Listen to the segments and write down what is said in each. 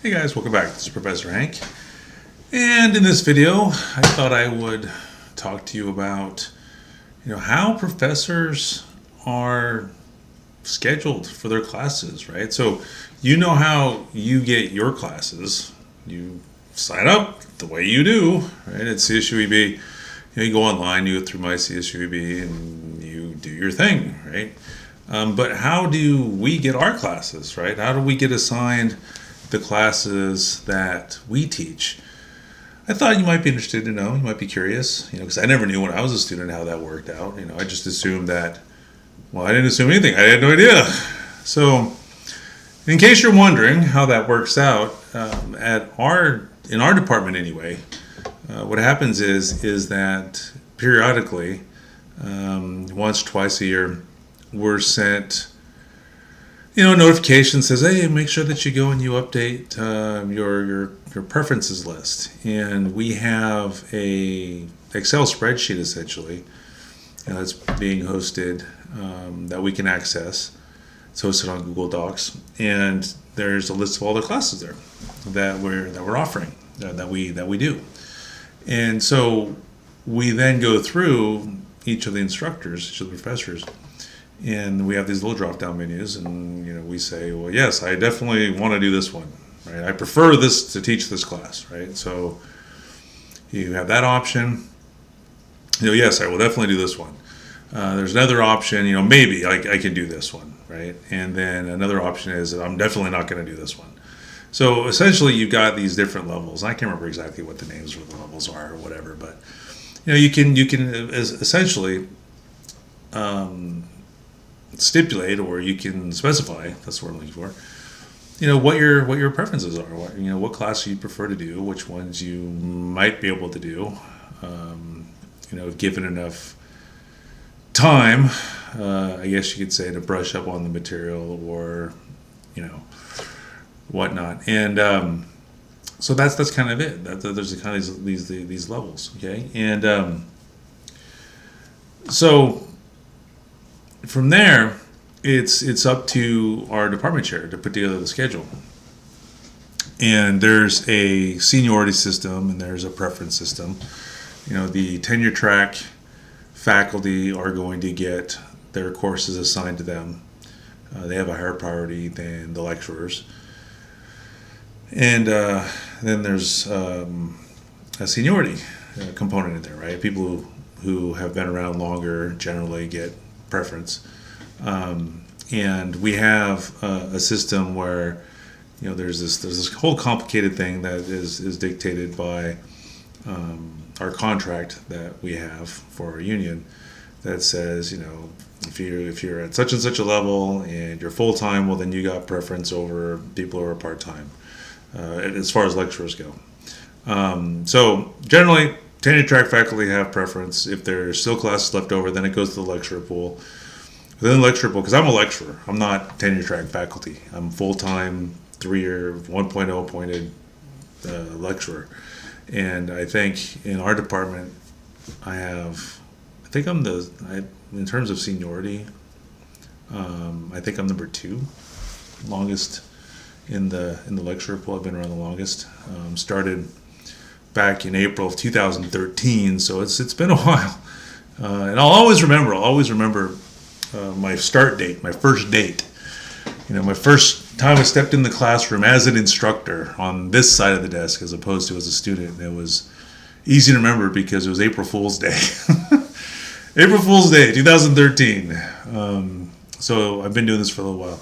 Hey guys, welcome back. This is Professor Hank. And in this video, I thought I would talk to you about, how professors are scheduled for their classes, right? So, you know how you get your classes. You sign up the way you do, right? At CSUEB, you go online, you go through my CSUEB, and you do your thing, right? But how do we get our classes, right? How do we get assigned the classes that we teach? I thought you might be interested to know. You might be curious, because I never knew when I was a student how that worked out. I just assumed that. Well, I didn't assume anything. I had no idea. So, in case you're wondering how that works out, in our department anyway, what happens is that periodically, once, twice a year, we're sent, a notification says, hey, make sure that you go and you update your preferences list. And we have a Excel spreadsheet essentially that's being hosted that we can access. It's hosted on Google Docs, and there's a list of all the classes there that we're offering that we do. And so we then go through each of the instructors, each of the professors, and we have these little drop-down menus, and we say, well, yes, I definitely want to do this one, right? I prefer this to teach this class, right? So you have that option. Yes, I will definitely do this one. There's another option, maybe I can do this one, right? And then another option is that I'm definitely not going to do this one. So essentially, you've got these different levels. I can't remember exactly what the names of the levels are or whatever, but you can essentially stipulate, or you can specify. That's what I'm looking for. What your preferences are. What class you prefer to do. Which ones you might be able to do. If given enough time, I guess you could say, to brush up on the material, or whatnot. And so that's kind of it. There's kind of these levels, okay? And so from there, it's up to our department chair to put together the schedule. And there's a seniority system and there's a preference system. The tenure track faculty are going to get their courses assigned to them. They have a higher priority than the lecturers. And then there's a seniority component in there, right? People who have been around longer generally get preference. And we have a system where, there's this whole complicated thing that is dictated by our contract that we have for our union that says, if you're at such and such a level and you're full time, well, then you got preference over people who are part time, as far as lecturers go. So generally, tenure track faculty have preference. If there's still classes left over, then it goes to the lecturer pool. Within the lecturer pool, because I'm a lecturer, I'm not tenure track faculty. I'm full time, 3-year, 1.0 appointed lecturer. And I think in our department, in terms of seniority, I think I'm number 2, longest in the lecturer pool. I've been around the longest. Started back in April of 2013, so it's been a while. And I'll always remember my start date, my first date. My first time I stepped in the classroom as an instructor on this side of the desk as opposed to as a student. It was easy to remember because it was April Fool's Day. April Fool's Day, 2013. So I've been doing this for a little while.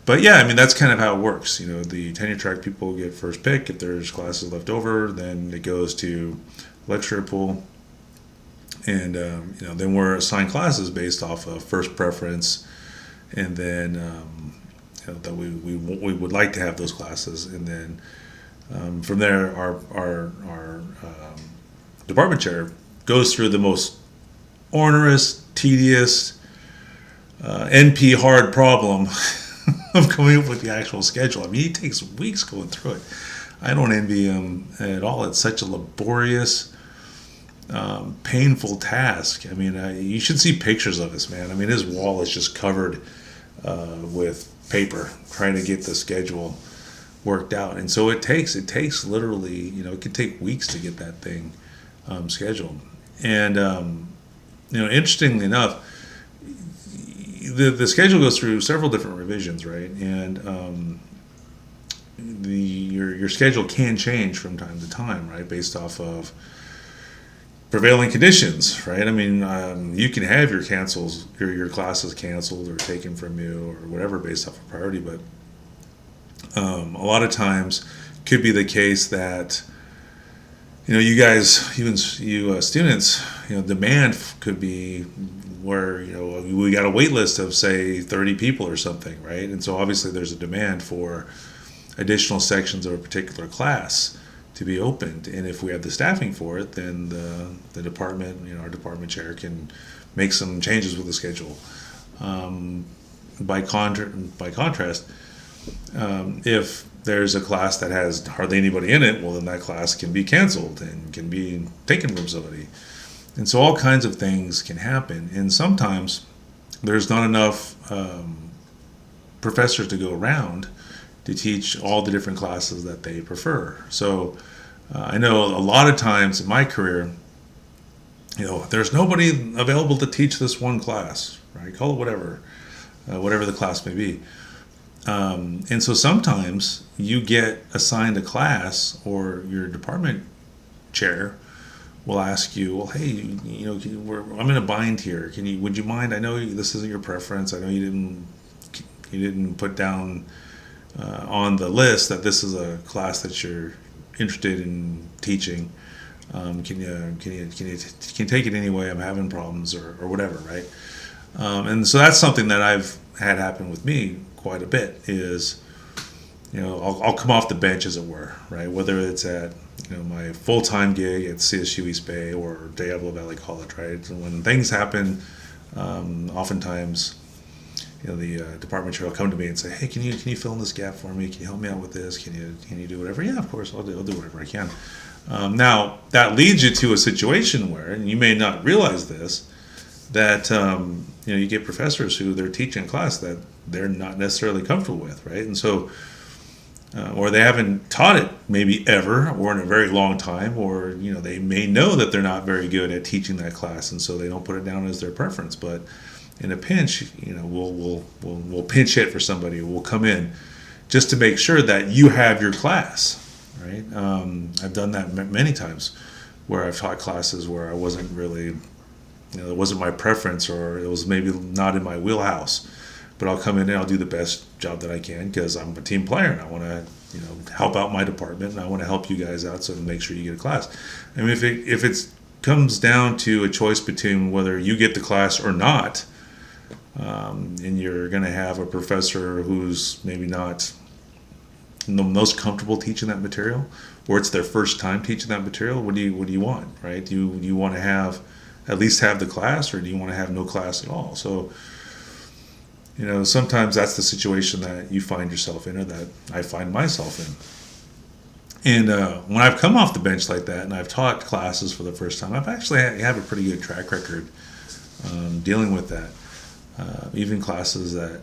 But yeah, that's kind of how it works. The tenure track people get first pick. If there's classes left over, then it goes to lecturer pool. And, then we're assigned classes based off of first preference. And then that we would like to have those classes. And then from there, our department chair goes through the most onerous, tedious, NP hard problem of coming up with the actual schedule. He takes weeks going through it. I don't envy him at all. It's such a laborious, painful task. You should see pictures of this, man. His wall is just covered with paper trying to get the schedule worked out. And so it takes literally, it could take weeks to get that thing scheduled. And interestingly enough, the schedule goes through several different revisions, right? And your schedule can change from time to time, right, based off of prevailing conditions, right? I mean, you can have your classes canceled or taken from you or whatever based off of priority, but a lot of times could be the case that you guys, even you students, demand could be where we got a wait list of say 30 people or something, right? And so obviously there's a demand for additional sections of a particular class to be opened, and if we have the staffing for it, then the department, our department chair can make some changes with the schedule. By contrast, if there's a class that has hardly anybody in it, well, then that class can be canceled and can be taken from somebody. And so all kinds of things can happen, and sometimes there's not enough professors to go around to teach all the different classes that they prefer. So I know a lot of times in my career, there's nobody available to teach this one class, right? Call it whatever the class may be. And so sometimes you get assigned a class, or your department chair will ask you, well, hey, I'm in a bind here. Would you mind? I know this isn't your preference. I know you didn't put down on the list that this is a class that you're interested in teaching. Can you take it anyway? I'm having problems or whatever, right? And so that's something that I've had happen with me quite a bit. Is I'll come off the bench, as it were, right? Whether it's at my full-time gig at CSU East Bay or Diablo Valley College, right? And when things happen, oftentimes the department chair will come to me and say, hey, can you fill in this gap for me? Can you help me out with this? Can you do whatever? Yeah, of course, I'll do whatever I can. Now, that leads you to a situation where, and you may not realize this, that you get professors who they're teaching a class that they're not necessarily comfortable with, right? And so, or they haven't taught it maybe ever or in a very long time, or they may know that they're not very good at teaching that class, and so they don't put it down as their preference. But in a pinch, we'll pinch hit for somebody. We'll come in just to make sure that you have your class, right? I've done that many times, where I've taught classes where I wasn't really, it wasn't my preference, or it was maybe not in my wheelhouse. But I'll come in and I'll do the best job that I can, because I'm a team player and I want to, help out my department, and I want to help you guys out, so to make sure you get a class. I mean, if it comes down to a choice between whether you get the class or not, and you're going to have a professor who's maybe not the most comfortable teaching that material, or it's their first time teaching that material, what do you want, right? Do you want to at least have the class, or do you want to have no class at all? So, sometimes that's the situation that you find yourself in, or that I find myself in. And when I've come off the bench like that, and I've taught classes for the first time, I've actually have a pretty good track record dealing with that. Even classes that,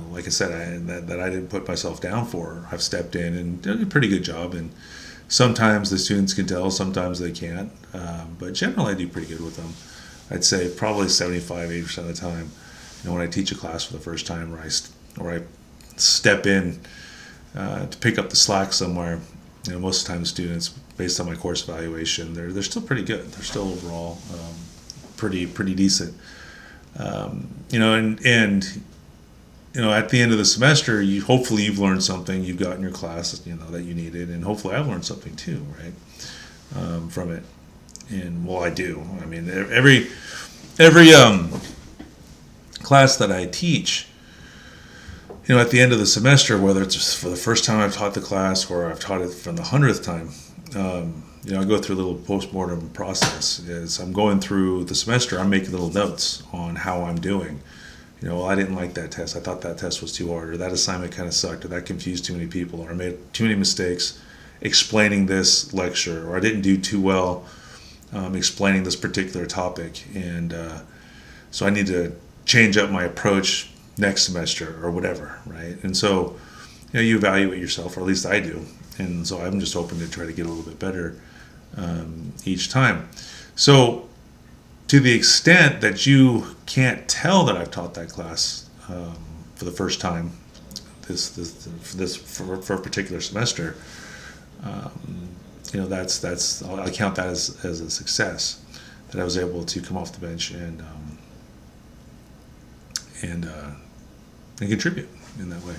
like I said, that I didn't put myself down for, I've stepped in and did a pretty good job. And sometimes the students can tell, sometimes they can't. But generally, I do pretty good with them. I'd say probably 75-80% of the time. When I teach a class for the first time, or I step in to pick up the slack somewhere, most of the time students, based on my course evaluation, they're still pretty good. They're still overall pretty decent. At the end of the semester, hopefully you've learned something. You've gotten your class, that you needed, and hopefully I've learned something too, right, from it. And I do. I mean, every class that I teach, at the end of the semester, whether it's for the first time I've taught the class or I've taught it for the 100th time, I go through a little post-mortem process. As I'm going through the semester, I'm making little notes on how I'm doing. I didn't like that test. I thought that test was too hard, or that assignment kind of sucked, or that confused too many people, or I made too many mistakes explaining this lecture, or I didn't do too well explaining this particular topic. And so I need to change up my approach next semester or whatever, right? And so you evaluate yourself, or at least I do. And so I'm just hoping to try to get a little bit better each time. So to the extent that you can't tell that I've taught that class for the first time, for a particular semester, that's I count that as a success, that I was able to come off the bench and contribute in that way.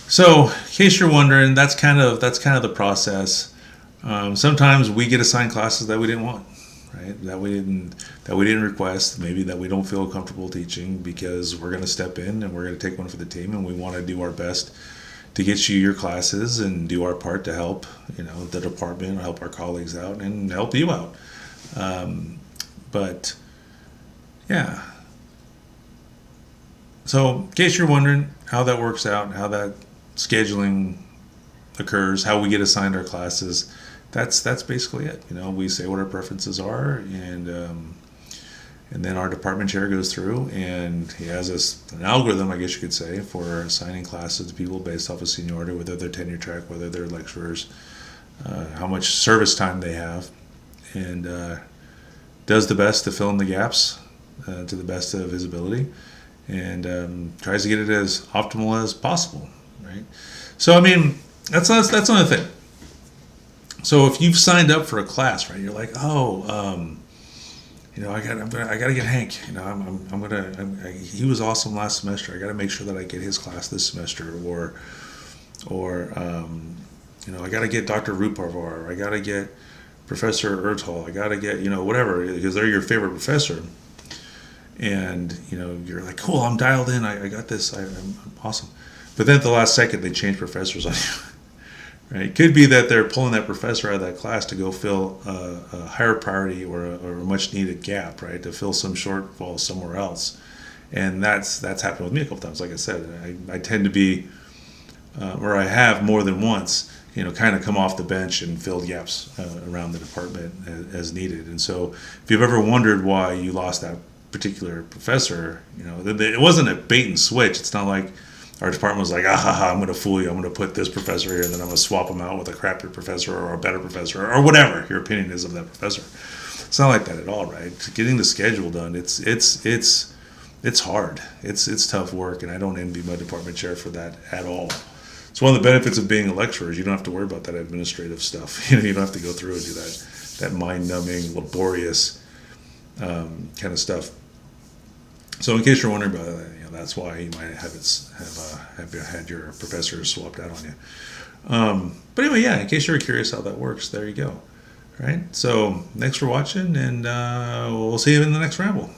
So, in case you're wondering, that's kind of the process. Sometimes we get assigned classes that we didn't want, right? That we didn't request. Maybe that we don't feel comfortable teaching because we're going to step in and we're going to take one for the team, and we want to do our best to get you your classes and do our part to help the department, or help our colleagues out, and help you out. But yeah. So, in case you're wondering how that works out, how that scheduling occurs, how we get assigned our classes, that's basically it. We say what our preferences are, and then our department chair goes through, and he has an algorithm, I guess you could say, for assigning classes to people based off of seniority, whether they're tenure track, whether they're lecturers, how much service time they have, and does the best to fill in the gaps to the best of his ability, and tries to get it as optimal as possible, right? So, I mean, that's another thing. So if you've signed up for a class, right, you're like, I gotta get Hank. He was awesome last semester. I gotta make sure that I get his class this semester, or I gotta get Dr. Ruparvar. I gotta get Professor Ertol. I gotta get whatever, because they're your favorite professor. And you're like, cool, I'm dialed in. I got this. I'm awesome. But then at the last second, they change professors on you. Right? It could be that they're pulling that professor out of that class to go fill a higher priority or a much needed gap, right? To fill some shortfall somewhere else. And that's happened with me a couple times. Like I said, I tend to be, or I have more than once, kind of come off the bench and filled gaps around the department as needed. And so if you've ever wondered why you lost that particular professor, it wasn't a bait and switch. It's not like our department was like, I'm going to fool you. I'm going to put this professor here, and then I'm going to swap him out with a crappier professor or a better professor, or whatever your opinion is of that professor. It's not like that at all, right? Getting the schedule done, it's hard. It's tough work, and I don't envy my department chair for that at all. It's one of the benefits of being a lecturer is you don't have to worry about that administrative stuff. You don't have to go through and do that mind-numbing, laborious kind of stuff. So in case you're wondering about that, that's why you might have had your professor swapped out on you. But anyway, in case you were curious how that works, there you go. All right. So thanks for watching, and we'll see you in the next ramble.